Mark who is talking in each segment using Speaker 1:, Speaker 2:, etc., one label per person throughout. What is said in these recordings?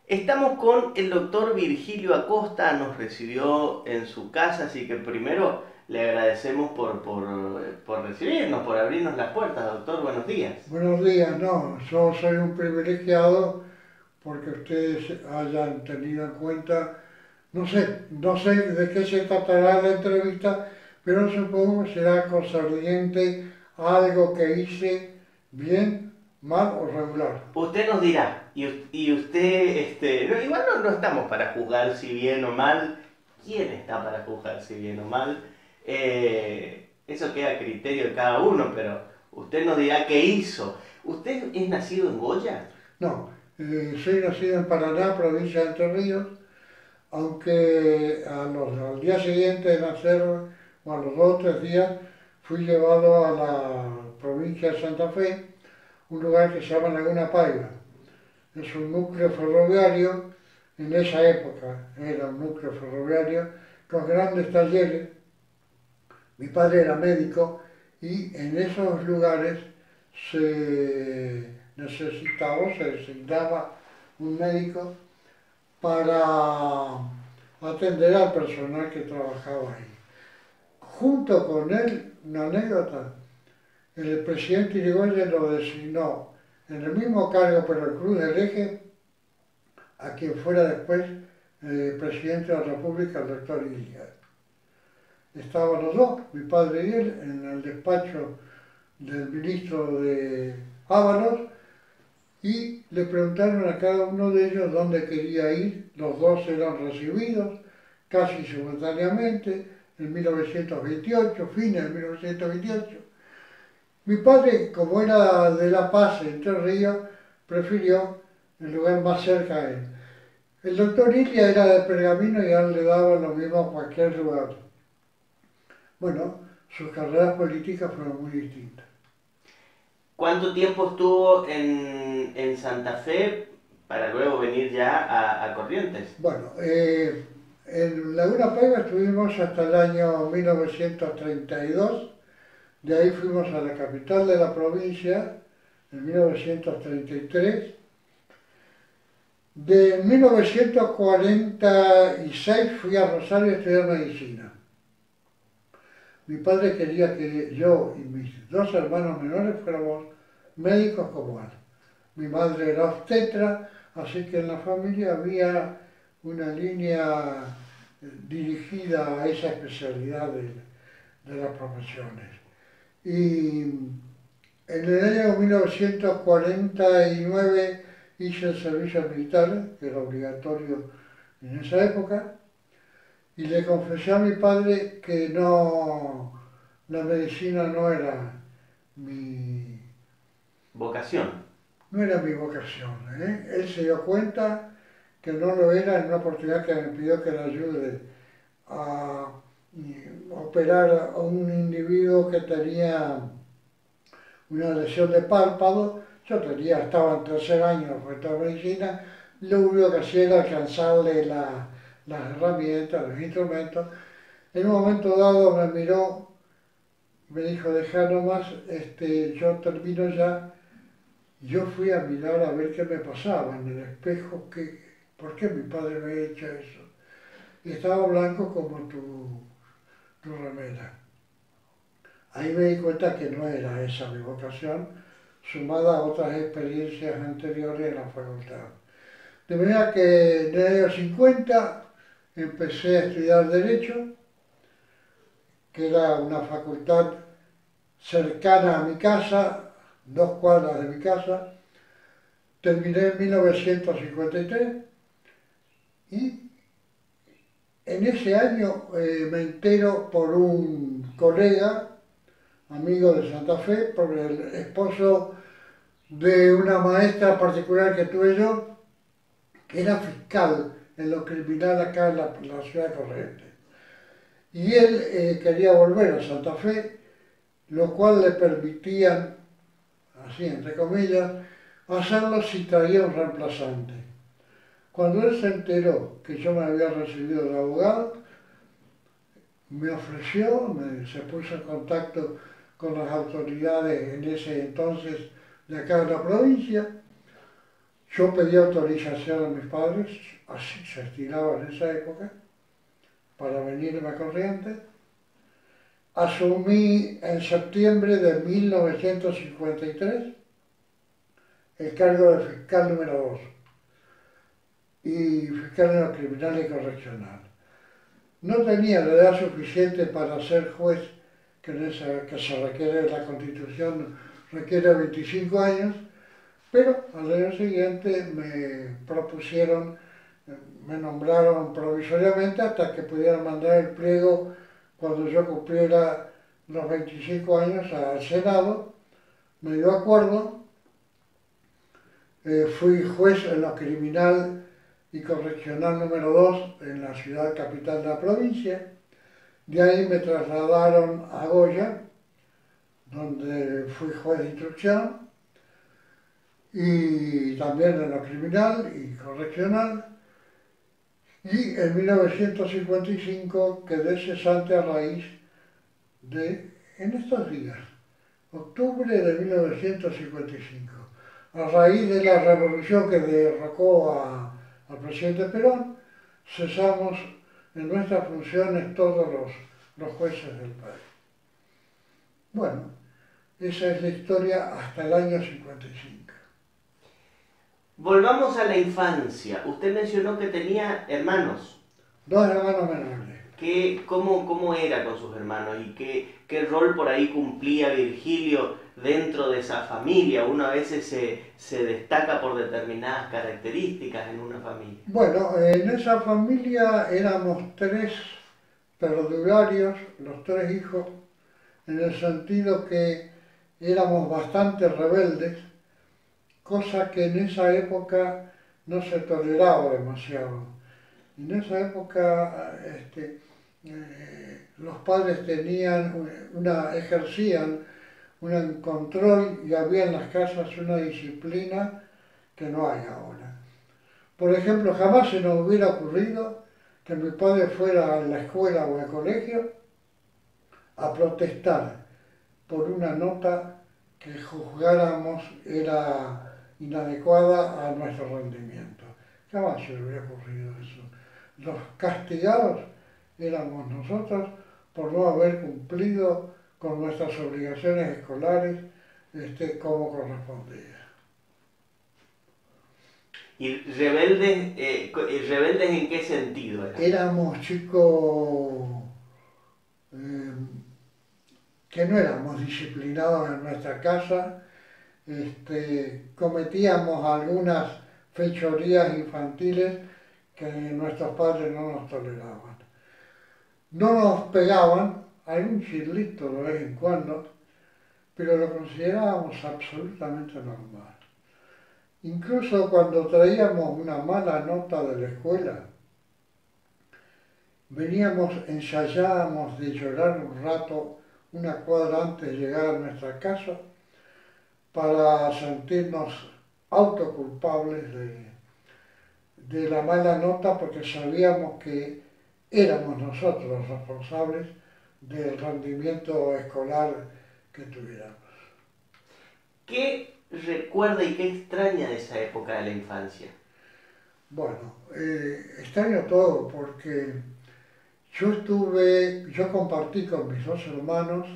Speaker 1: Estamos con el doctor Virgilio Acosta, nos recibió en su casa, así que primero le agradecemos por recibirnos, por abrirnos las puertas. Doctor, buenos días.
Speaker 2: Buenos días, no, yo soy un privilegiado porque ustedes hayan tenido en cuenta, no sé de qué se tratará la entrevista, pero supongo que será concerniente a algo que hice bien, mal o regular.
Speaker 1: Usted nos dirá, y usted, no, igual no estamos para juzgar si bien o mal. ¿Quién está para juzgar si bien o mal? Eso queda a criterio de cada uno, pero usted nos dirá qué hizo. ¿Usted es nacido en Goya?
Speaker 2: No, soy nacido en Paraná, provincia de Entre Ríos, aunque al día siguiente de nacer, o a los 2 o 3 días, fui llevado a la provincia de Santa Fe, un lugar que se llama Laguna Paiva. Es un núcleo ferroviario, en esa época era un núcleo ferroviario con grandes talleres. Mi padre era médico y en esos lugares se necesitaba, se designaba un médico para atender al personal que trabajaba ahí. Junto con él, una anécdota, el presidente Irigoyen lo designó en el mismo cargo, pero el Cruz del Eje, a quien fuera después presidente de la República, el doctor Iliad. Estaban los dos, mi padre y él, en el despacho del ministro de Ábalos y le preguntaron a cada uno de ellos dónde quería ir. Los dos eran recibidos casi simultáneamente en 1928, fines de 1928. Mi padre, como era de La Paz, Entre Ríos, prefirió el lugar más cerca a él. El doctor Ilia era de Pergamino y a él le daba lo mismo a cualquier lugar. Bueno, sus carreras políticas fueron muy distintas.
Speaker 1: ¿Cuánto tiempo estuvo en Santa Fe para luego venir ya a Corrientes?
Speaker 2: Bueno, en Laguna Paiva estuvimos hasta el año 1932, de ahí fuimos a la capital de la provincia en 1933. De 1946 fui a Rosario a estudiar medicina. Mi padre quería que yo y mis dos hermanos menores fuéramos médicos como él. Mi madre era obstetra, así que en la familia había una línea dirigida a esa especialidad de las profesiones. Y en el año 1949 hice el servicio militar, que era obligatorio en esa época, y le confesé a mi padre que no, la medicina mi,
Speaker 1: Vocación.
Speaker 2: no era mi vocación, ¿eh? Él se dio cuenta que no lo era en una oportunidad que me pidió que le ayude a operar a un individuo que tenía una lesión de párpado. Yo estaba en tercer año de facultad de medicina, lo único que hacía era alcanzarle las herramientas, los instrumentos. En un momento dado me miró, me dijo, deja nomás, yo termino ya. Yo fui a mirar a ver qué me pasaba en el espejo, por qué mi padre me había hecho eso. Y estaba blanco como tu remera. Ahí me di cuenta que no era esa mi vocación, sumada a otras experiencias anteriores en la facultad. De manera que en el año 50 empecé a estudiar Derecho, que era una facultad cercana a mi casa, 2 cuadras de mi casa. Terminé en 1953 y en ese año me entero por un colega, amigo de Santa Fe, por el esposo de una maestra particular que tuve yo, que era fiscal en lo criminal acá en la ciudad de Corrientes. Y él quería volver a Santa Fe, lo cual le permitían, así entre comillas, hacerlo si traía un reemplazante. Cuando él se enteró que yo me había recibido de abogado, me ofreció, se puso en contacto con las autoridades en ese entonces de acá de la provincia. Yo pedí autorización a mis padres, así se estilaba en esa época, para venirme a Corrientes. Asumí en septiembre de 1953 el cargo de fiscal número 2 y fiscal en lo criminal y correccional. No tenía la edad suficiente para ser juez, que se requiere, la Constitución requiere 25 años, pero al año siguiente me propusieron, me nombraron provisoriamente hasta que pudieran mandar el pliego cuando yo cumpliera los 25 años al Senado. Me dio acuerdo, fui juez en lo criminal y correccional número 2 en la ciudad capital de la provincia. De ahí me trasladaron a Goya, donde fui juez de instrucción, y también en lo criminal y correccional. Y en 1955 quedé cesante a raíz de, en estos días, octubre de 1955, a raíz de la revolución que derrocó al presidente Perón, cesamos en nuestras funciones todos los jueces del país. Bueno, esa es la historia hasta el año 55.
Speaker 1: Volvamos a la infancia. Usted mencionó que tenía hermanos.
Speaker 2: 2 hermanos menores.
Speaker 1: ¿Cómo era con sus hermanos y qué rol por ahí cumplía Virgilio dentro de esa familia? Uno a veces se destaca por determinadas características en una familia.
Speaker 2: Bueno, en esa familia éramos 3 perdularios, los 3 hijos, en el sentido que éramos bastante rebeldes, cosa que en esa época no se toleraba demasiado. En esa época los padres ejercían un control y había en las casas una disciplina que no hay ahora. Por ejemplo, jamás se nos hubiera ocurrido que mi padre fuera a la escuela o al colegio a protestar por una nota que juzgáramos era inadecuada a nuestro rendimiento. Jamás se le hubiera ocurrido eso. Los castigados éramos nosotros por no haber cumplido con nuestras obligaciones escolares como correspondía.
Speaker 1: ¿Y rebeldes en qué sentido eran?
Speaker 2: Éramos chicos que no éramos disciplinados en nuestra casa, cometíamos algunas fechorías infantiles que nuestros padres no nos toleraban. No nos pegaban, algún chirlito de vez en cuando, pero lo considerábamos absolutamente normal. Incluso cuando traíamos una mala nota de la escuela, ensayábamos de llorar un rato, una cuadra antes de llegar a nuestra casa, para sentirnos autoculpables de la mala nota, porque sabíamos que éramos nosotros los responsables del rendimiento escolar que tuviéramos.
Speaker 1: ¿Qué recuerda y qué extraña de esa época de la infancia?
Speaker 2: Bueno, extraño todo porque yo compartí con mis 2 hermanos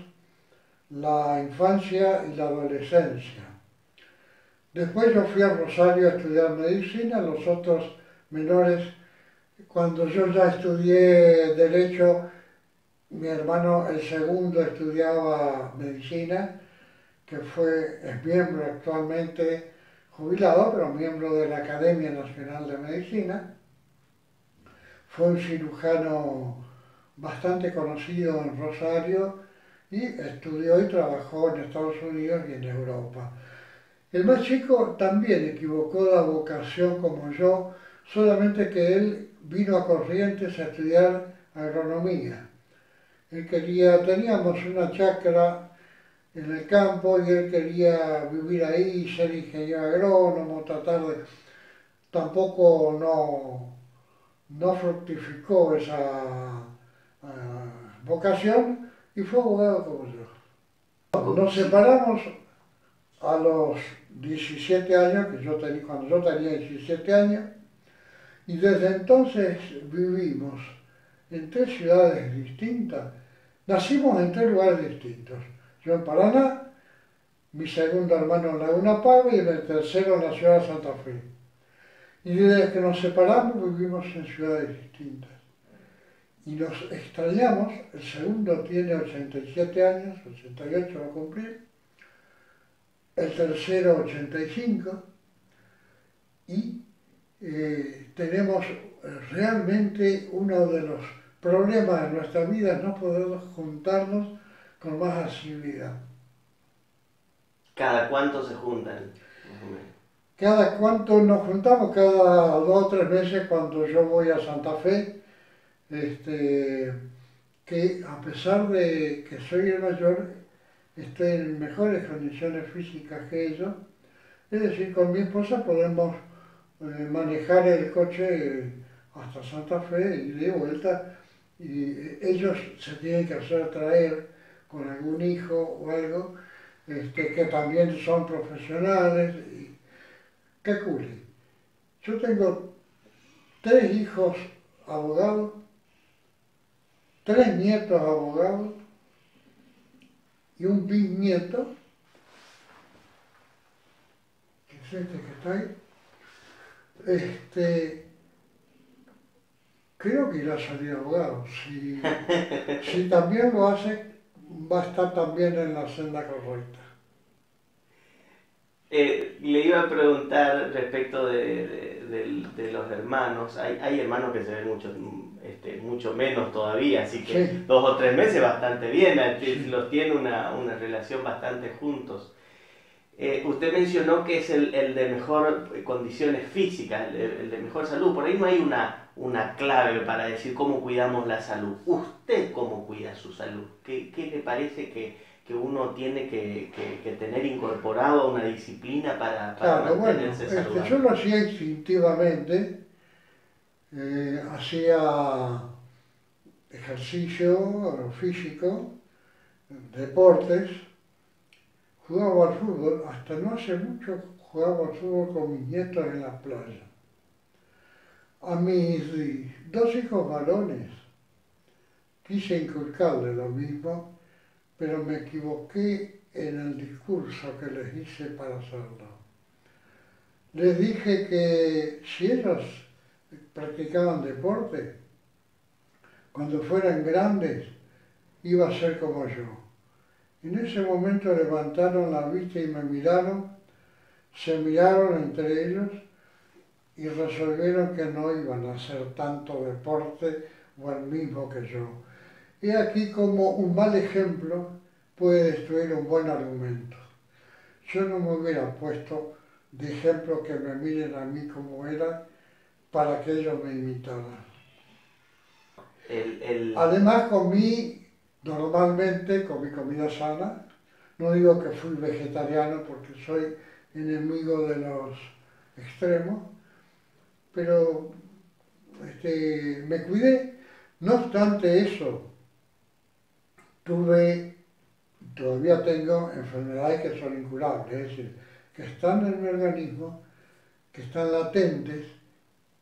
Speaker 2: la infancia y la adolescencia. Después yo fui a Rosario a estudiar medicina, los otros menores, cuando yo ya estudié Derecho, mi hermano, el segundo, estudiaba medicina, que es miembro actualmente jubilado, pero miembro de la Academia Nacional de Medicina. Fue un cirujano bastante conocido en Rosario y estudió y trabajó en Estados Unidos y en Europa. El más chico también equivocó la vocación como yo, solamente que él vino a Corrientes a estudiar agronomía. Teníamos una chacra en el campo y él quería vivir ahí, ser ingeniero agrónomo, tampoco no fructificó esa vocación y fue abogado como yo. Nos separamos a los 17 años, cuando yo tenía 17 años, y desde entonces vivimos en 3 ciudades distintas. Nacimos en 3 lugares distintos. Yo en Paraná, mi segundo hermano en Laguna Pava y el tercero en la ciudad de Santa Fe. Y desde que nos separamos vivimos en ciudades distintas. Y nos extrañamos, el segundo tiene 87 años, 88 va a cumplir, el tercero 85, y tenemos realmente uno de los problemas de nuestra vida es no poder juntarnos con más asiduidad.
Speaker 1: ¿Cada cuánto se juntan?
Speaker 2: Cada cuánto nos juntamos, cada 2 o 3 meses cuando yo voy a Santa Fe, que a pesar de que soy el mayor, estoy en mejores condiciones físicas que ellos. Es decir, con mi esposa podemos manejar el coche hasta Santa Fe y de vuelta, y ellos se tienen que hacer traer con algún hijo o algo, que también son profesionales. ¿Qué culi? Yo tengo 3 hijos abogados, 3 nietos abogados y un bisnieto, que es este que está ahí. Creo que irá a salir abogado. Si también lo hace, va a estar también en la senda correcta.
Speaker 1: Le iba a preguntar respecto de los hermanos. Hay hermanos que se ven mucho menos todavía, así que
Speaker 2: Sí.
Speaker 1: 2 o 3 meses bastante bien,
Speaker 2: Sí.
Speaker 1: los tiene una relación bastante juntos. Usted mencionó que es el de mejor condiciones físicas, el de mejor salud. Por ahí no hay una clave para decir cómo cuidamos la salud. ¿Usted cómo cuida su salud? ¿Qué le parece que uno tiene que tener incorporado una disciplina para
Speaker 2: Claro, bueno,
Speaker 1: mantenerse saludable?
Speaker 2: yo lo hacía instintivamente, hacía ejercicio físico, deportes, jugaba al fútbol, hasta no hace mucho jugaba al fútbol con mis nietos en la playa. A mis 2 hijos varones quise inculcarles lo mismo, pero me equivoqué en el discurso que les hice para hacerlo. Les dije que si ellos practicaban deporte, cuando fueran grandes, iba a ser como yo. En ese momento levantaron la vista y me miraron, se miraron entre ellos y resolvieron que no iban a hacer tanto deporte o el mismo que yo. Y aquí como un mal ejemplo puede destruir un buen argumento. Yo no me hubiera puesto de ejemplo que me miren a mí como era para que ellos me imitaran. Además normalmente comí comida sana. No digo que fui vegetariano porque soy enemigo de los extremos, pero me cuidé. No obstante eso, todavía tengo enfermedades que son incurables, es decir, que están en mi organismo, que están latentes,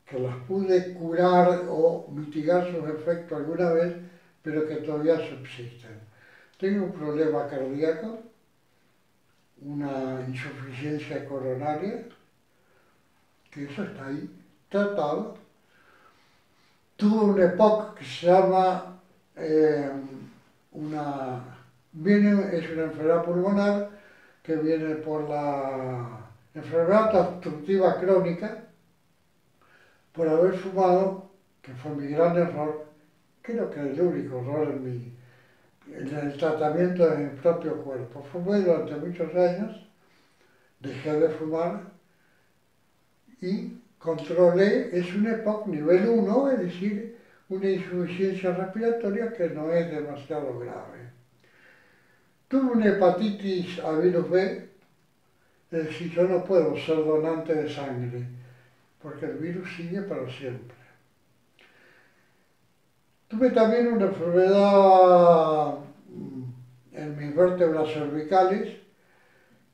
Speaker 2: que las pude curar o mitigar sus efectos alguna vez, pero que todavía subsisten. Tengo un problema cardíaco, una insuficiencia coronaria, que eso está ahí tratado. Tuve una EPOC que se llama, es una enfermedad pulmonar que viene por la enfermedad obstructiva crónica, por haber fumado, que fue mi gran error, creo que el único error en el tratamiento de mi propio cuerpo. Fumé durante muchos años, dejé de fumar y controlé, es un EPOC nivel 1, es decir, una insuficiencia respiratoria que no es demasiado grave. Tuve una hepatitis a virus B, es decir, yo no puedo ser donante de sangre, porque el virus sigue para siempre. Tuve también una enfermedad en mis vértebras cervicales,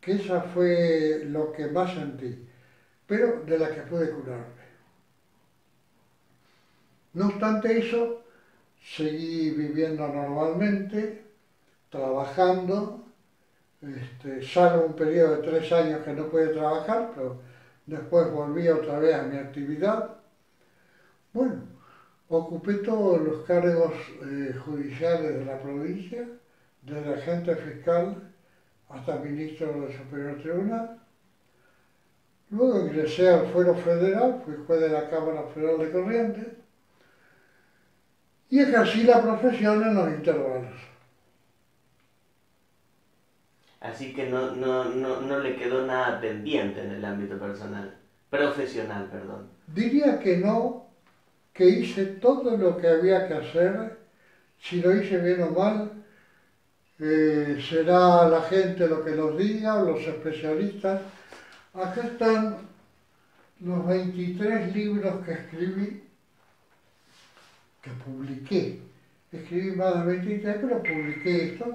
Speaker 2: que esa fue lo que más sentí, pero de la que pude curarme. No obstante eso, seguí viviendo normalmente, trabajando, salvo un periodo de 3 años que no pude trabajar, pero después volví otra vez a mi actividad. Bueno, ocupé todos los cargos judiciales de la provincia, desde agente fiscal hasta ministro del Superior Tribunal. Luego ingresé al Fuero Federal, fui juez de la Cámara Federal de Corrientes y ejercí la profesión en los intervalos.
Speaker 1: Así que no le quedó nada pendiente en el ámbito personal, profesional, perdón.
Speaker 2: Diría que no, que hice todo lo que había que hacer. Si lo hice bien o mal, será la gente lo que los diga, los especialistas. Acá están los 23 libros que escribí, que publiqué. Escribí más de 23, pero publiqué estos.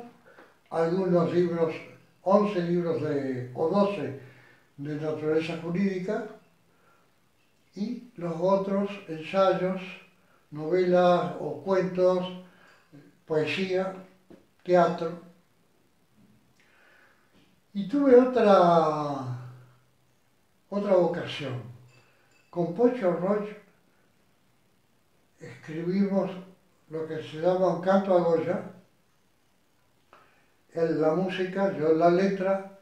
Speaker 2: Algunos libros, 11 libros o 12 de naturaleza jurídica, y los otros ensayos, novelas o cuentos, poesía, teatro. Y tuve otra vocación. Con Pocho Roch escribimos lo que se llama un canto a Goya, él la música, yo la letra,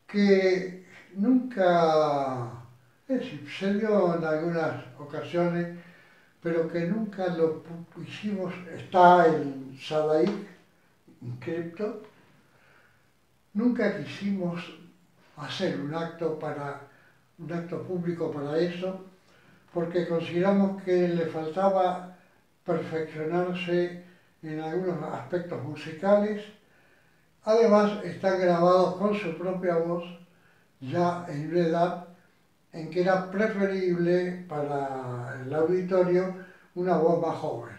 Speaker 2: que nunca, es decir, se dio en algunas ocasiones, pero que nunca lo hicimos. Está en Sadaic inscripto. Nunca quisimos hacer un acto público para eso, porque consideramos que le faltaba perfeccionarse en algunos aspectos musicales. Además, están grabados con su propia voz, ya en una edad en que era preferible para el auditorio una voz más joven.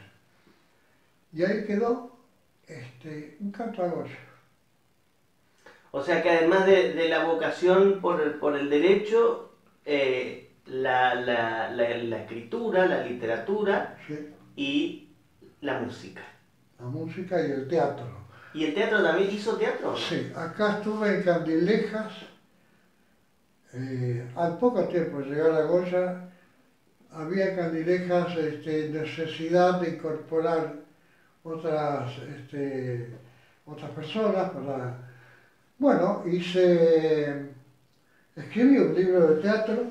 Speaker 2: Y ahí quedó un canto a Goya.
Speaker 1: O sea que además de la vocación por el derecho, la escritura, la literatura
Speaker 2: Sí,
Speaker 1: y la música.
Speaker 2: la música y el teatro.
Speaker 1: ¿Y el teatro también hizo teatro?
Speaker 2: Sí, acá estuve en Candilejas. Al poco tiempo de llegar a Goya, había en Candilejas necesidad de incorporar otras, otras personas para... Bueno, escribí un libro de teatro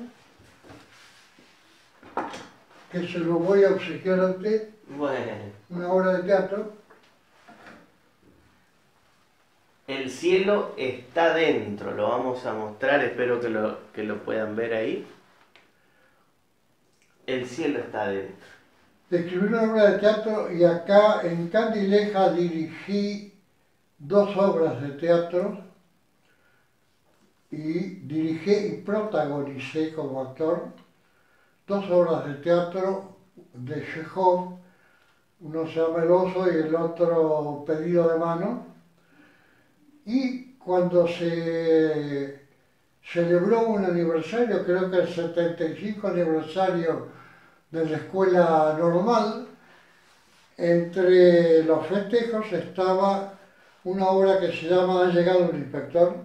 Speaker 2: que se lo voy a obsequiar a usted,
Speaker 1: Bueno,
Speaker 2: una obra de teatro.
Speaker 1: el cielo está dentro, lo vamos a mostrar, espero que lo puedan ver ahí. El cielo está dentro.
Speaker 2: Escribí una obra de teatro y acá en Candileja dirigí 2 obras de teatro y dirigí y protagonicé como actor 2 obras de teatro de Chekhov, uno se llama El oso y el otro Pedido de mano. Y cuando se celebró un aniversario, creo que el 75 aniversario de la escuela normal, entre los festejos estaba una obra que se llama Ha llegado un inspector,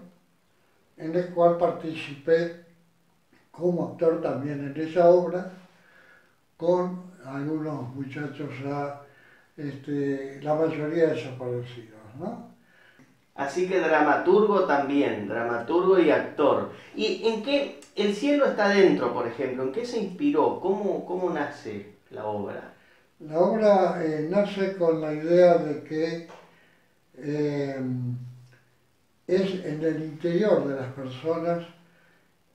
Speaker 2: en la cual participé como actor también en esa obra, con algunos muchachos ya, la mayoría desaparecidos, ¿no?
Speaker 1: Así que dramaturgo también, dramaturgo y actor. ¿Y en qué el cielo está dentro, por ejemplo? ¿En qué se inspiró? ¿Cómo nace la obra?
Speaker 2: La obra nace con la idea de que es en el interior de las personas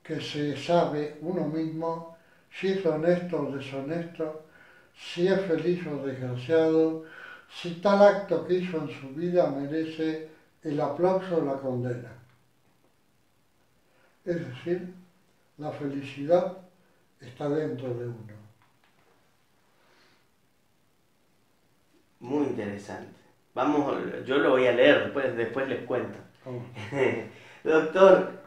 Speaker 2: que se sabe uno mismo si es honesto o deshonesto, si es feliz o desgraciado, si tal acto que hizo en su vida merece el aplauso o la condena. Es decir, la felicidad está dentro de uno.
Speaker 1: Muy interesante. Vamos, yo lo voy a leer, después les cuento.
Speaker 2: Oh.
Speaker 1: Doctor,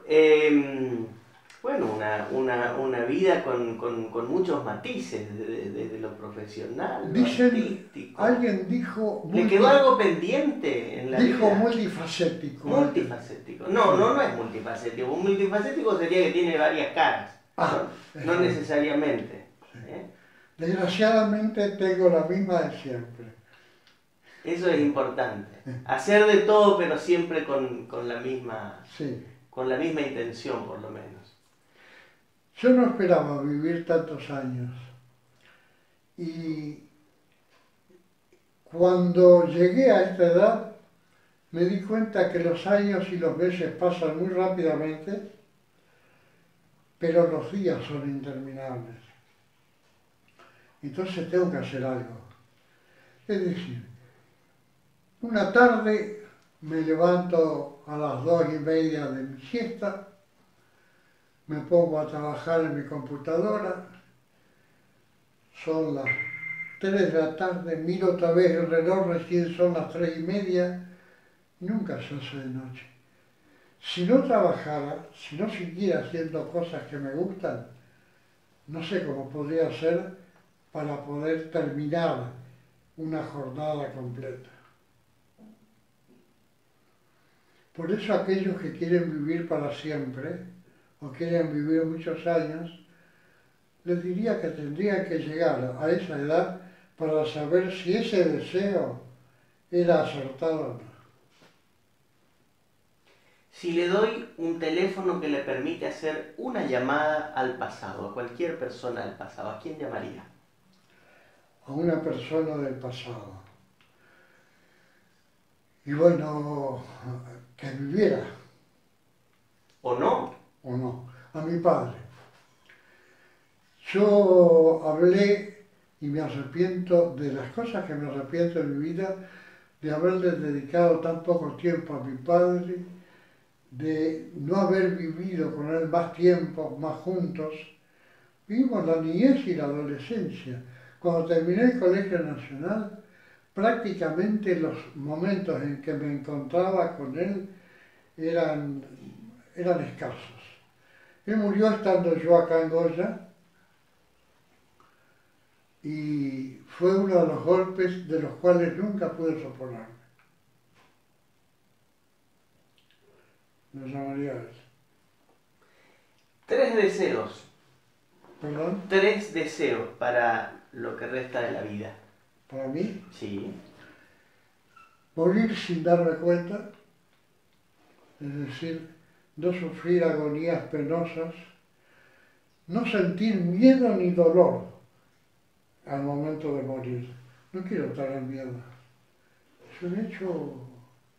Speaker 1: bueno, una vida con muchos matices, desde lo profesional, lo
Speaker 2: Dicen,
Speaker 1: artístico.
Speaker 2: alguien dijo,
Speaker 1: ¿Le quedó algo pendiente en la
Speaker 2: dijo
Speaker 1: vida?
Speaker 2: multifacético.
Speaker 1: Multifacético.
Speaker 2: Sí.
Speaker 1: No es multifacético. Un multifacético sería que tiene varias caras.
Speaker 2: Ah,
Speaker 1: No necesariamente. ¿Eh?
Speaker 2: desgraciadamente tengo la misma de siempre.
Speaker 1: Eso es importante. Hacer de todo, pero siempre
Speaker 2: Sí.
Speaker 1: con la misma intención, por lo menos.
Speaker 2: Yo no esperaba vivir tantos años. Y cuando llegué a esta edad, me di cuenta que los años y los meses pasan muy rápidamente, pero los días son interminables. Entonces tengo que hacer algo. Es decir, una tarde me levanto a las 2:30 de mi siesta, me pongo a trabajar en mi computadora, son las 3 de la tarde, miro otra vez el reloj, recién son las 3:30, nunca se hace de noche. Si no trabajara, si no siguiera haciendo cosas que me gustan, no sé cómo podría hacer para poder terminar una jornada completa. Por eso aquellos que quieren vivir para siempre, o quieren vivir muchos años, les diría que tendrían que llegar a esa edad para saber si ese deseo era acertado o no.
Speaker 1: Si le doy un teléfono que le permite hacer una llamada al pasado, a cualquier persona del pasado, ¿a quién llamaría?
Speaker 2: A una persona del pasado. Y bueno, que viviera,
Speaker 1: ¿O no?
Speaker 2: o no, a mi padre. Yo hablé y me arrepiento de las cosas que me arrepiento en mi vida, de haberle dedicado tan poco tiempo a mi padre, de no haber vivido con él más tiempo, más juntos. Vivimos la niñez y la adolescencia. Cuando terminé el Colegio Nacional, prácticamente los momentos en que me encontraba con él eran escasos. Él murió estando yo acá en Goya y fue uno de los golpes de los cuales nunca pude soportarme. Lo llamaría eso.
Speaker 1: 3 deseos.
Speaker 2: ¿Perdón?
Speaker 1: 3 deseos para lo que resta de la vida.
Speaker 2: Para mí,
Speaker 1: Sí.
Speaker 2: morir sin darme cuenta, es decir, no sufrir agonías penosas, no sentir miedo ni dolor al momento de morir. No quiero tener miedo. Es un hecho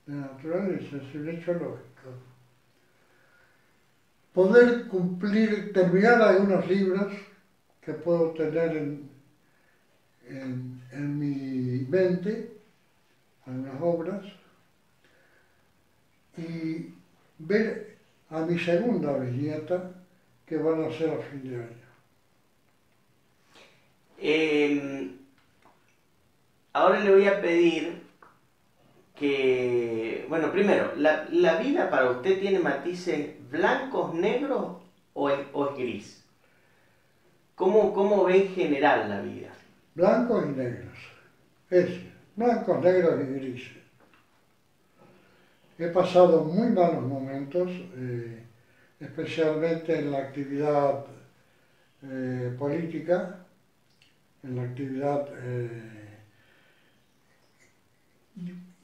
Speaker 2: de naturaleza, es un hecho lógico. Poder cumplir, terminar algunos libros que puedo tener en mi mente, algunas obras, y ver a mi segunda bisnieta que van a ser a fin de año.
Speaker 1: Ahora le voy a pedir que, bueno, primero, ¿la vida para usted tiene matices blancos, negros o es gris? ¿Cómo ve en general la vida?
Speaker 2: Blancos y negros. Es blancos, negros y grises. He pasado muy malos momentos, especialmente en la actividad política, en la actividad...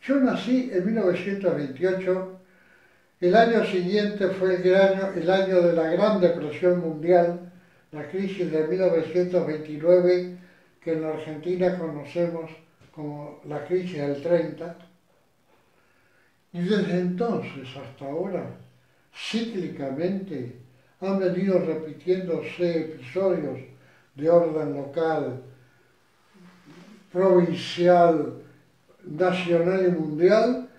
Speaker 2: Yo nací en 1928, el año siguiente fue el año de la Gran Depresión Mundial, la crisis de 1929, que en la Argentina conocemos como la crisis del 30, y desde entonces hasta ahora, cíclicamente, han venido repitiéndose episodios de orden local, provincial, nacional y mundial,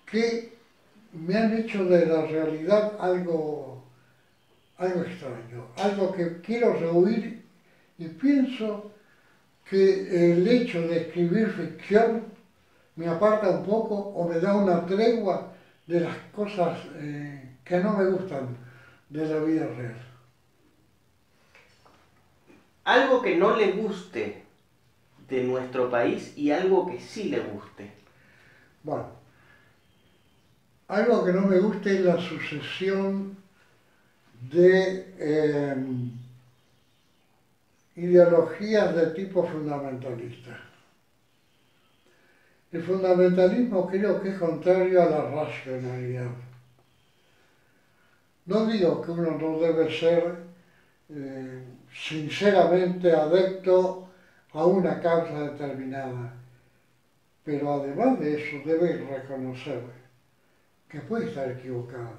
Speaker 2: que me han hecho de la realidad algo extraño, algo que quiero rehuir, y pienso que el hecho de escribir ficción me aparta un poco o me da una tregua de las cosas que no me gustan de la vida real.
Speaker 1: Algo que no le guste de nuestro país y algo que sí le guste.
Speaker 2: Bueno, algo que no me gusta es la sucesión de ideologías de tipo fundamentalista. El fundamentalismo creo que es contrario a la racionalidad. No digo que uno no debe ser sinceramente adepto a una causa determinada, pero además de eso debe reconocer que puede estar equivocado,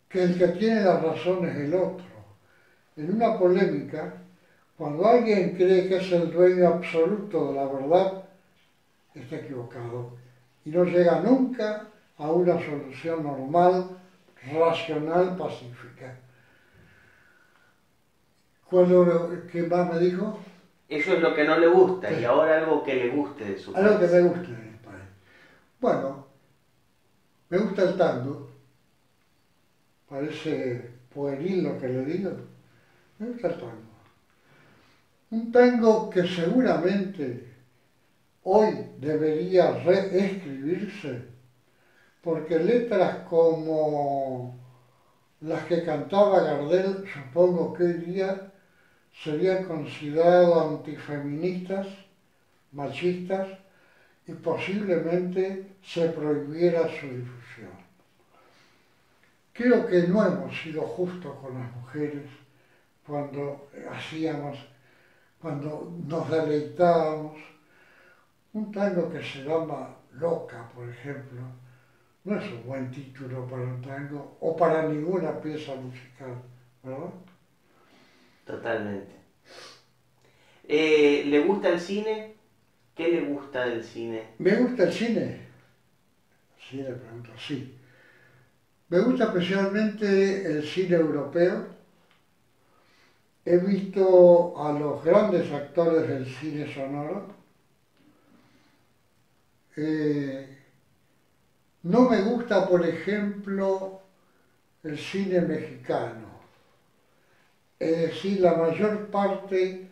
Speaker 2: que el que tiene la razón es el otro. En una polémica, cuando alguien cree que es el dueño absoluto de la verdad, está equivocado y no llega nunca a una solución normal, racional, pacífica. ¿Qué más me dijo?
Speaker 1: Eso es lo que no le gusta,
Speaker 2: Sí.
Speaker 1: y ahora algo que le guste de su país.
Speaker 2: Algo que me gusta en el país. Bueno, me gusta el tango. Parece pueril lo que le digo. Me gusta el tango. Un tango que seguramente hoy debería reescribirse, porque letras como las que cantaba Gardel, supongo que hoy día serían consideradas antifeministas, machistas, y posiblemente se prohibiera su difusión. Creo que no hemos sido justos con las mujeres cuando cuando nos deleitábamos. Un tango que se llama Loca, por ejemplo, no es un buen título para un tango o para ninguna pieza musical, ¿verdad?
Speaker 1: Totalmente. ¿Le gusta el cine? ¿Qué le gusta del cine?
Speaker 2: ¿Me gusta el cine? Sí, le pregunto, sí. Me gusta especialmente el cine europeo. He visto a los grandes actores del cine sonoro. No me gusta, por ejemplo, el cine mexicano. Es decir, la mayor parte,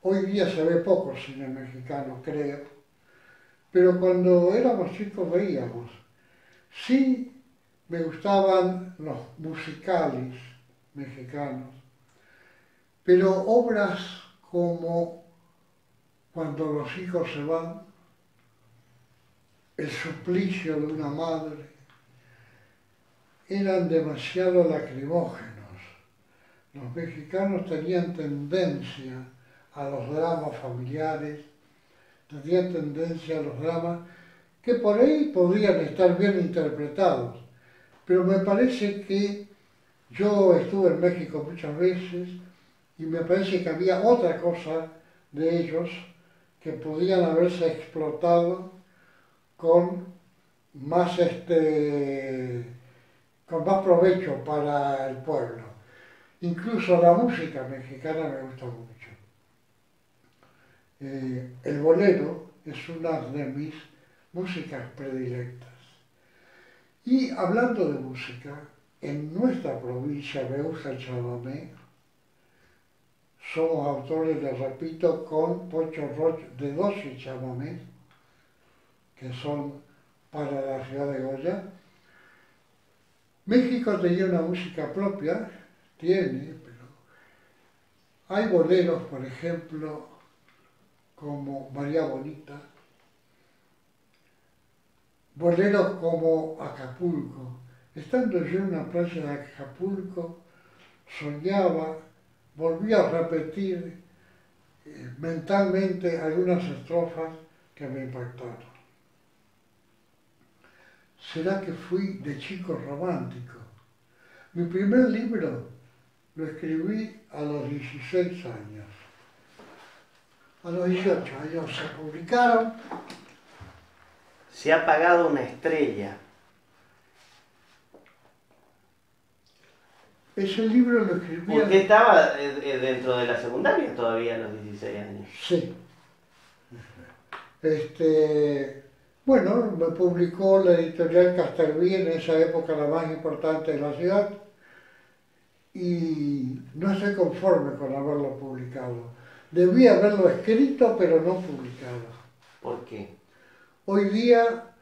Speaker 2: hoy día se ve poco cine mexicano, creo, pero cuando éramos chicos veíamos. Sí me gustaban los musicales mexicanos, pero obras como Cuando los hijos se van, El suplicio de una madre, eran demasiado lacrimógenos. Los mexicanos tenían tendencia a los dramas familiares, tenían tendencia a los dramas que por ahí podrían estar bien interpretados, pero me parece que yo estuve en México muchas veces y me parece que había otra cosa de ellos que podían haberse explotado con más, con más provecho para el pueblo. Incluso la música mexicana me gusta mucho. El bolero es una de mis músicas predilectas. Y hablando de música, en nuestra provincia me gusta el chamamé. Somos autores, les repito, con Poncho Roch de 12 chamamés, que son para la ciudad de Goya. México tenía una música propia, tiene, pero hay boleros, por ejemplo, como María Bonita, boleros como Acapulco. Estando yo en una playa de Acapulco, soñaba, volví a repetir mentalmente algunas estrofas que me impactaron. ¿Será que fui de chico romántico? Mi primer libro lo escribí a los 16 años. A los 18 años se publicaron.
Speaker 1: Se ha apagado una estrella.
Speaker 2: Ese libro lo escribí...
Speaker 1: ¿Usted estaba dentro de la secundaria todavía a los 16 años?
Speaker 2: Sí. Bueno, me publicó la editorial Castelví, en esa época la más importante de la ciudad, y no estoy conforme con haberlo publicado. Debí haberlo escrito, pero no publicado.
Speaker 1: ¿Por qué?
Speaker 2: Hoy día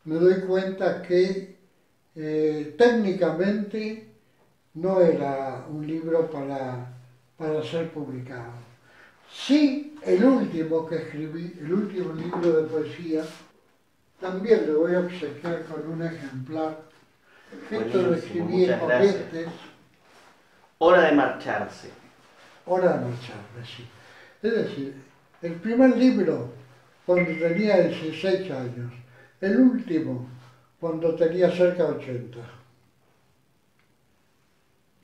Speaker 2: me doy cuenta que técnicamente no era un libro para ser publicado. Sí, el último que escribí, el último libro de poesía, también le voy a obsequiar con un ejemplar. Esto lo
Speaker 1: Buenísimo,
Speaker 2: escribí en
Speaker 1: muchas gracias.
Speaker 2: Copete,
Speaker 1: Hora de marcharse.
Speaker 2: Hora de marcharme, sí. Es decir, el primer libro cuando tenía 16 años, el último cuando tenía cerca de 80.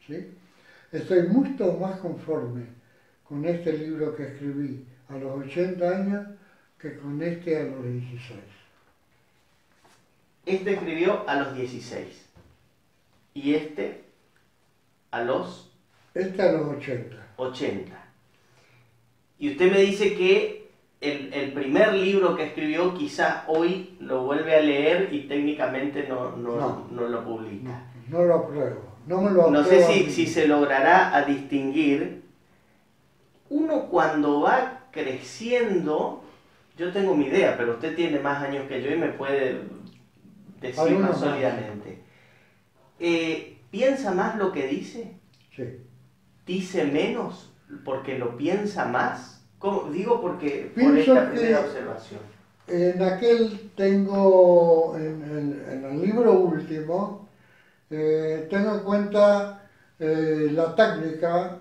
Speaker 2: ¿Sí? Estoy mucho más conforme con este libro que escribí a los 80 años que con este a los 16.
Speaker 1: Este escribió a los 16 y este a los
Speaker 2: Este a los 80.
Speaker 1: 80. Y usted me dice que el primer libro que escribió quizás hoy lo vuelve a leer y técnicamente no lo publica.
Speaker 2: No lo apruebo. No me lo
Speaker 1: No sé
Speaker 2: apruebo.
Speaker 1: si se logrará a distinguir. Uno cuando va creciendo, yo tengo mi idea, pero usted tiene más años que yo y me puede decir
Speaker 2: Algunos
Speaker 1: más
Speaker 2: más.
Speaker 1: sólidamente. ¿Piensa más lo que dice?
Speaker 2: Sí.
Speaker 1: ¿Dice menos porque lo piensa más? ¿Cómo? Digo porque por
Speaker 2: Pienso
Speaker 1: esta primera
Speaker 2: que
Speaker 1: observación.
Speaker 2: en aquel tengo, en el libro último, tengo en cuenta la técnica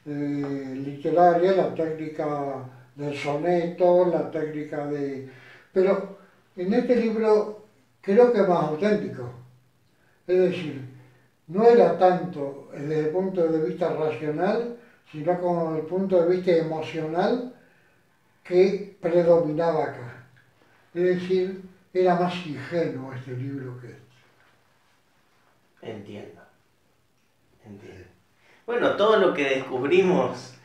Speaker 2: literaria, la técnica del soneto, la técnica de... Pero en este libro creo que es más auténtico. Es decir, no era tanto desde el punto de vista racional, sino como desde el punto de vista emocional que predominaba acá. Es decir, era más ingenuo este libro que este.
Speaker 1: Entiendo. Bueno, todo lo que descubrimos,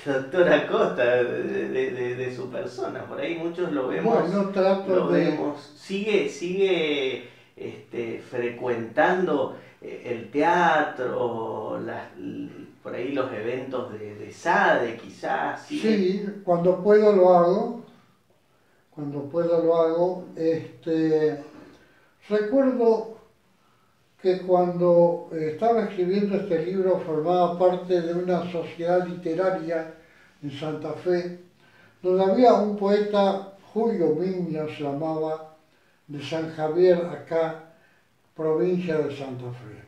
Speaker 1: doctora Costa, de su persona, por ahí muchos lo vemos,
Speaker 2: Bueno, trato
Speaker 1: sigue frecuentando el teatro, por ahí los eventos de SADE quizás.
Speaker 2: Sí, cuando puedo lo hago. Cuando puedo lo hago. Recuerdo que cuando estaba escribiendo este libro formaba parte de una sociedad literaria en Santa Fe, donde había un poeta, Julio Miño se llamaba, de San Javier, acá, provincia de Santa Fe.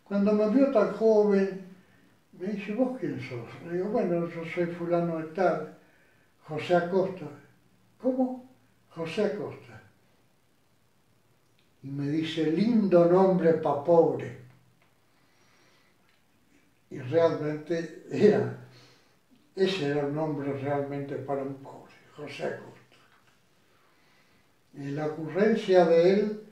Speaker 2: Cuando me vio tan joven, me dice, ¿vos quién sos? Le digo, bueno, yo soy fulano de tal, José Acosta. ¿Cómo? José Acosta. Y me dice, lindo nombre pa' pobre. Y realmente ese era un nombre realmente para un pobre, José Acosta. Y la ocurrencia de él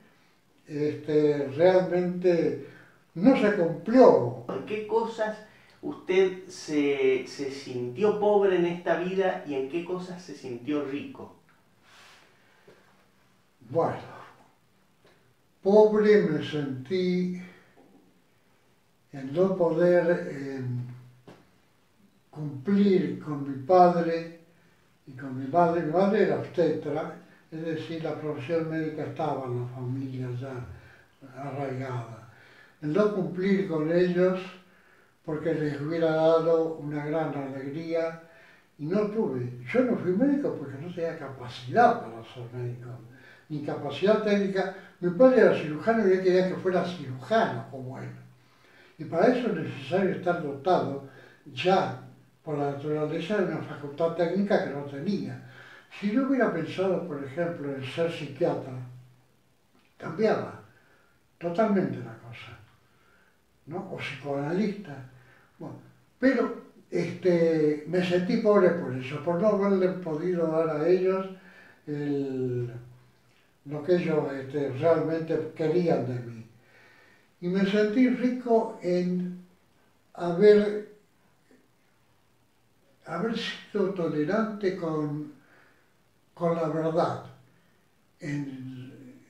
Speaker 2: realmente no se cumplió.
Speaker 1: ¿En qué cosas usted se sintió pobre en esta vida y en qué cosas se sintió rico?
Speaker 2: Bueno, pobre me sentí en no poder cumplir con mi padre y con mi madre. Mi madre era obstetra, es decir, la profesión médica estaba en la familia ya arraigada. El no cumplir con ellos porque les hubiera dado una gran alegría y no tuve. Yo no fui médico porque no tenía capacidad para ser médico, ni capacidad técnica. Mi padre era cirujano y él quería que fuera cirujano como él. Y para eso es necesario estar dotado ya por la naturaleza de una facultad técnica que no tenía. Si yo hubiera pensado, por ejemplo, en ser psiquiatra, cambiaba totalmente la cosa, ¿no? O psicoanalista. Bueno, pero me sentí pobre por eso, por no haberle podido dar a ellos lo que ellos realmente querían de mí. Y me sentí rico en haber sido tolerante con la verdad. en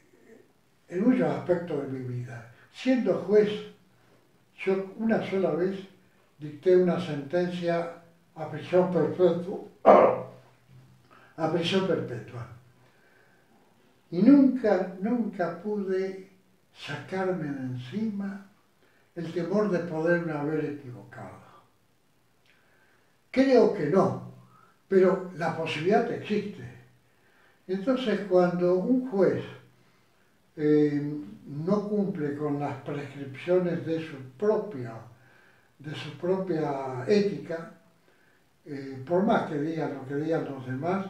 Speaker 2: muchos aspectos de mi vida. Siendo juez, yo una sola vez dicté una sentencia a prisión perpetua, a prisión perpetua. Y nunca pude sacarme de encima el temor de poderme haber equivocado. Creo que no, pero la posibilidad existe. Entonces, cuando un juez no cumple con las prescripciones de su propia ética, por más que digan lo que digan los demás,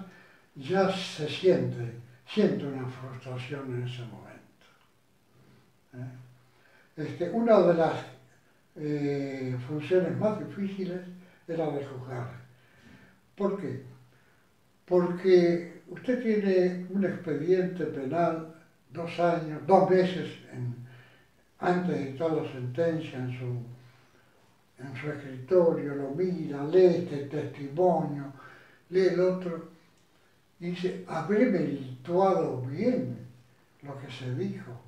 Speaker 2: ya siente una frustración en ese momento. Una de las funciones más difíciles es la de juzgar. ¿Por qué? Porque usted tiene un expediente penal 2 años, 2 meses antes de toda la sentencia en su escritorio, lo mira, lee este testimonio, lee el otro, y dice, ¿habré meditado bien lo que se dijo?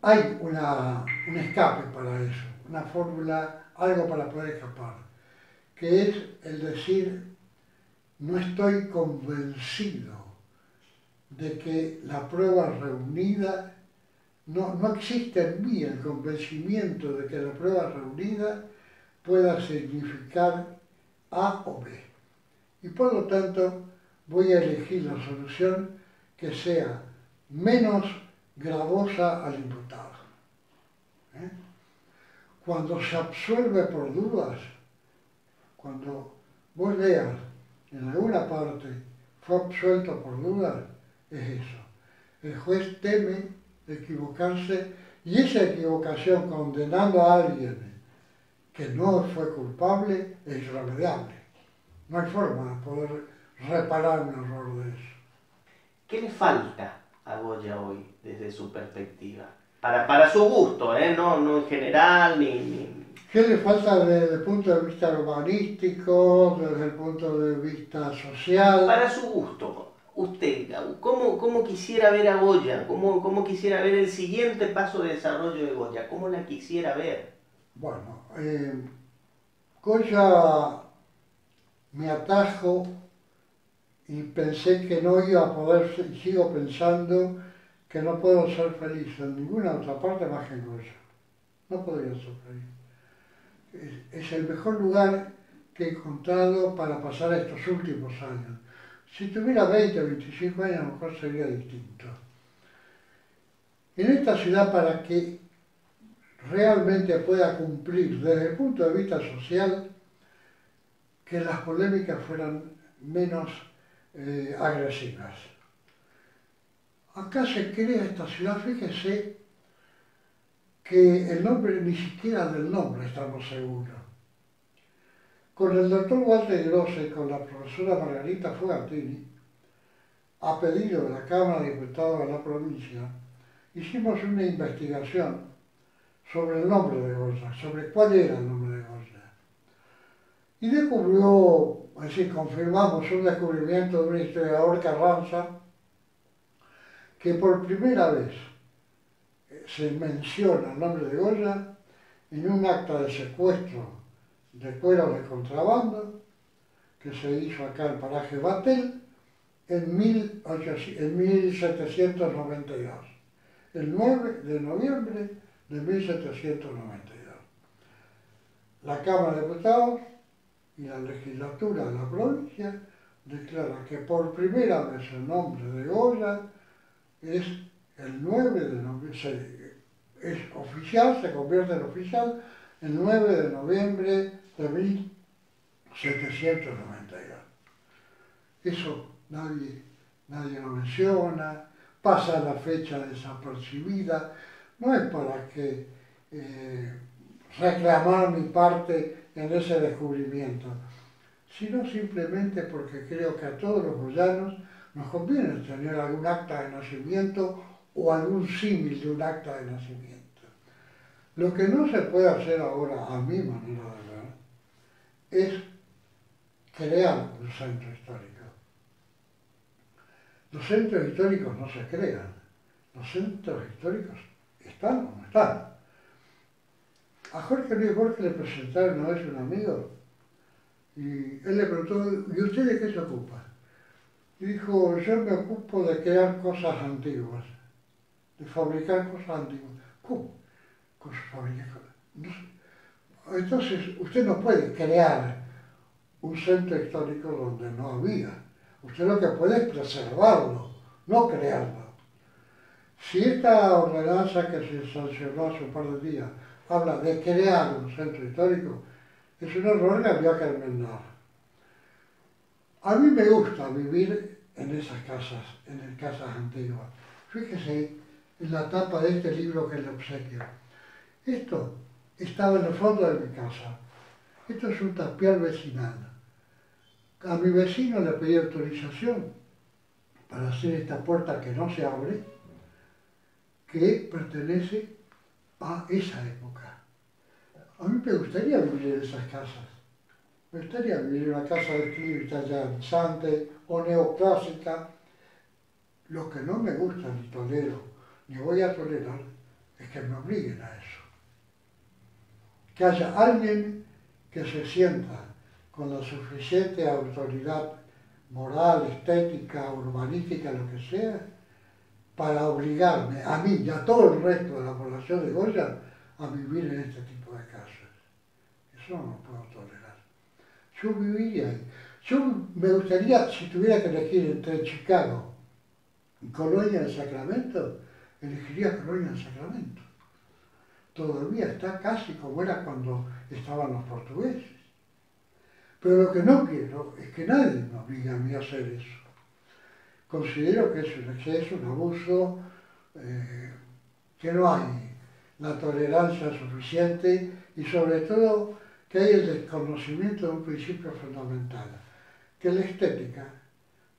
Speaker 2: Hay un escape para eso, una fórmula, algo para poder escapar, que es el decir, no estoy convencido de que la prueba reunida, no existe en mí el convencimiento de que la prueba reunida pueda significar A o B. Y por lo tanto voy a elegir la solución que sea menos gravosa al imputado. Cuando se absuelve por dudas, cuando vos leas en alguna parte fue absuelto por dudas, es eso. El juez teme equivocarse y esa equivocación condenando a alguien que no fue culpable es irremediable. No hay forma de poder reparar un error de eso.
Speaker 1: ¿Qué le falta a Goya hoy desde su perspectiva? Para su gusto, no en general, ni...
Speaker 2: ¿Qué le falta desde el punto de vista urbanístico, desde el punto de vista social?
Speaker 1: Para su gusto, usted, ¿cómo quisiera ver a Goya? ¿Cómo quisiera ver el siguiente paso de desarrollo de Goya? ¿Cómo la quisiera ver?
Speaker 2: Bueno, Goya me atajo y pensé que no iba a poder, sigo pensando que no puedo ser feliz en ninguna otra parte más que en Goya. No podría ser feliz. Es el mejor lugar que he encontrado para pasar estos últimos años. Si tuviera 20 o 25 años, a lo mejor sería distinto. En esta ciudad, para que realmente pueda cumplir desde el punto de vista social, que las polémicas fueran menos agresivas. Acá se crea esta ciudad, fíjese que el nombre, ni siquiera del nombre estamos seguros. Con el doctor Walter Grosse y con la profesora Margarita Fugatini, a pedido de la Cámara de Diputados de la provincia, hicimos una investigación sobre el nombre de Goya, sobre cuál era el nombre de Goya. Y es decir, confirmamos un descubrimiento de un historiador Carranza, que por primera vez se menciona el nombre de Goya en un acta de secuestro de cueros de contrabando que se hizo acá en Paraje Batel en 1792, el 9 de noviembre de 1792. La Cámara de Diputados y la legislatura de la provincia declara que por primera vez el nombre de Goya es el 9 de noviembre, es oficial, se convierte en oficial el 9 de noviembre de 1792. Eso nadie lo menciona, pasa la fecha desapercibida, no es para que reclamar mi parte en ese descubrimiento, sino simplemente porque creo que a todos los goyanos nos conviene tener algún acta de nacimiento o algún símil de un acta de nacimiento. Lo que no se puede hacer ahora, a mi manera de ver, es crear un centro histórico. Los centros históricos no se crean. Los centros históricos están o no están. A Jorge Luis Borges le presentaron una vez un amigo y él le preguntó, ¿y usted de qué se ocupa? Y dijo, yo me ocupo de crear cosas antiguas, de fabricar cosas antiguas. ¿Cómo? Cosas fabricar cosas. No sé. Entonces, usted no puede crear un centro histórico donde no había. Usted lo que puede es preservarlo, no crearlo. Si esta ordenanza que se sancionó hace un par de días habla de crear un centro histórico, es un error que había que enmendar. A mí me gusta vivir en esas casas, en casas antiguas. Fíjese en la tapa de este libro que le obsequio. Esto estaba en el fondo de mi casa. Esto es un tapial vecinal. A mi vecino le pedí autorización para hacer esta puerta que no se abre, que pertenece a esa época. A mí me gustaría vivir en esas casas. Me gustaría vivir en una casa de estilo italianizante o neoclásica. Lo que no me gusta ni tolero, ni voy a tolerar, es que me obliguen a eso. Que haya alguien que se sienta con la suficiente autoridad moral, estética, urbanística, lo que sea, para obligarme a mí y a todo el resto de la población de Goya a vivir en este tipo de casas. Eso no lo puedo tolerar. Yo viviría ahí. Yo me gustaría, si tuviera que elegir entre Chicago y Colonia del Sacramento, elegiría Colonia del Sacramento. Todavía está casi como era cuando estaban los portugueses. Pero lo que no quiero es que nadie me obligue a mí a hacer eso. Considero que es un exceso, un abuso, que no hay la tolerancia suficiente y sobre todo que hay el desconocimiento de un principio fundamental, que la estética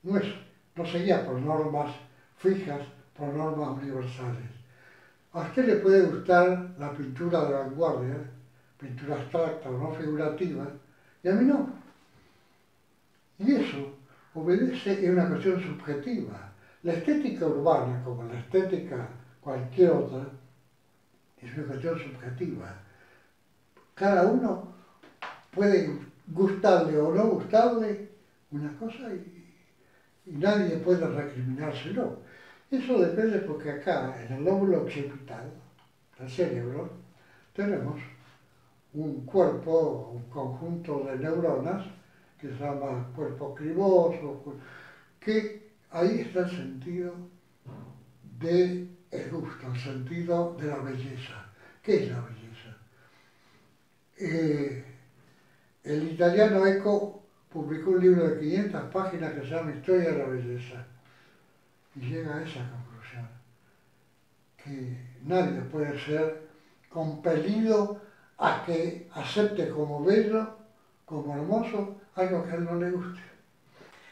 Speaker 2: no se guía por normas fijas, por normas universales. A usted le puede gustar la pintura de vanguardia, pintura abstracta o no figurativa, y a mí no. Y eso obedece a una cuestión subjetiva. La estética urbana, como la estética cualquier otra, es una cuestión subjetiva. Cada uno puede gustarle o no gustarle una cosa y nadie puede recriminárselo. Eso depende porque acá, en el lóbulo occipital del cerebro, tenemos un cuerpo, un conjunto de neuronas que se llama cuerpo criboso, que ahí está el sentido del gusto, el sentido de la belleza. ¿Qué es la belleza? El italiano Eco publicó un libro de 500 páginas que se llama Historia de la Belleza y llega a esa conclusión, que nadie puede ser compelido a que acepte como bello, como hermoso, algo que a él no le guste.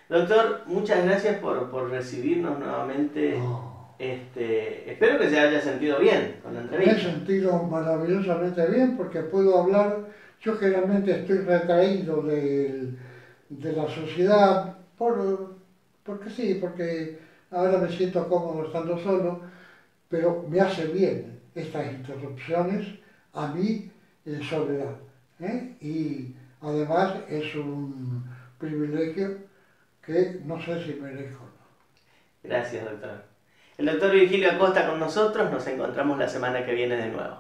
Speaker 1: Doctor, muchas gracias por recibirnos nuevamente.
Speaker 2: No.
Speaker 1: Espero que se haya sentido bien con la
Speaker 2: Me he
Speaker 1: entrevista.
Speaker 2: sentido maravillosamente bien porque puedo hablar. Yo generalmente estoy retraído de la sociedad porque sí, porque ahora me siento cómodo estando solo, pero me hace bien estas interrupciones a mí en soledad. Y además es un privilegio que no sé si merezco.
Speaker 1: Gracias, doctor. El doctor Virgilio Acosta con nosotros, nos encontramos la semana que viene de nuevo.